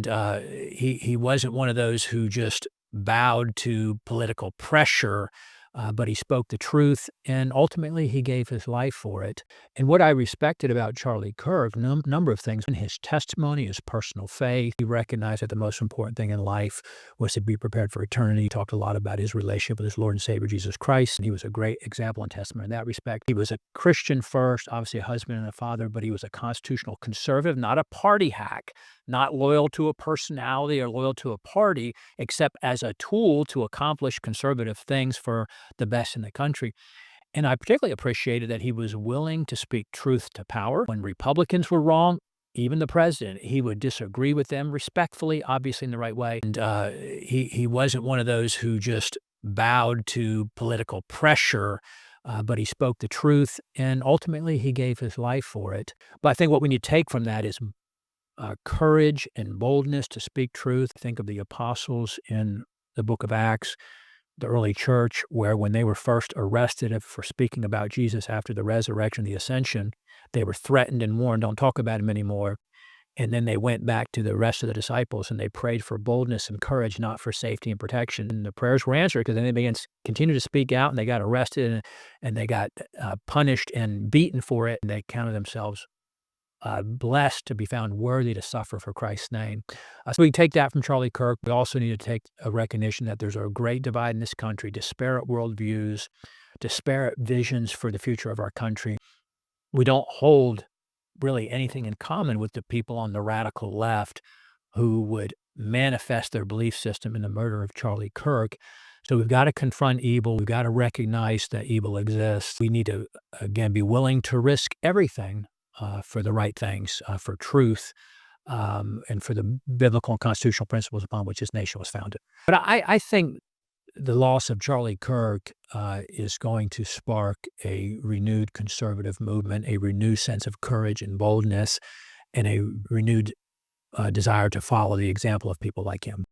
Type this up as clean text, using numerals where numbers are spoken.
And he wasn't one of those who just bowed to political pressure, but he spoke the truth, and ultimately he gave his life for it. And what I respected about Charlie Kirk, number of things, in his testimony, his personal faith, he recognized that the most important thing in life was to be prepared for eternity. He talked a lot about his relationship with his Lord and Savior Jesus Christ, and he was a great example and testament in that respect. He was a Christian first, obviously a husband and a father, but he was a constitutional conservative, not a party hack, not loyal to a personality or loyal to a party, except as a tool to accomplish conservative things for the best in the country. And I particularly appreciated that he was willing to speak truth to power. When Republicans were wrong, even the president, he would disagree with them respectfully, obviously in the right way. And he wasn't one of those who just bowed to political pressure, but he spoke the truth, and ultimately he gave his life for it. But I think what we need to take from that is courage and boldness to speak truth. Think of the apostles in the book of Acts, the early church, where when they were first arrested for speaking about Jesus after the resurrection, the ascension, they were threatened and warned, don't talk about him anymore. And then they went back to the rest of the disciples and they prayed for boldness and courage, not for safety and protection. And the prayers were answered because then they began to continue to speak out, and they got arrested, and they got punished and beaten for it. And they counted themselves blessed to be found worthy to suffer for Christ's name. So we can take that from Charlie Kirk. We also need to take a recognition that there's a great divide in this country, disparate worldviews, disparate visions for the future of our country. We don't hold really anything in common with the people on the radical left who would manifest their belief system in the murder of Charlie Kirk. So we've got to confront evil. We've got to recognize that evil exists. We need to, again, be willing to risk everything for the right things, for truth, and for the biblical and constitutional principles upon which this nation was founded. But I think the loss of Charlie Kirk is going to spark a renewed conservative movement, a renewed sense of courage and boldness, and a renewed desire to follow the example of people like him.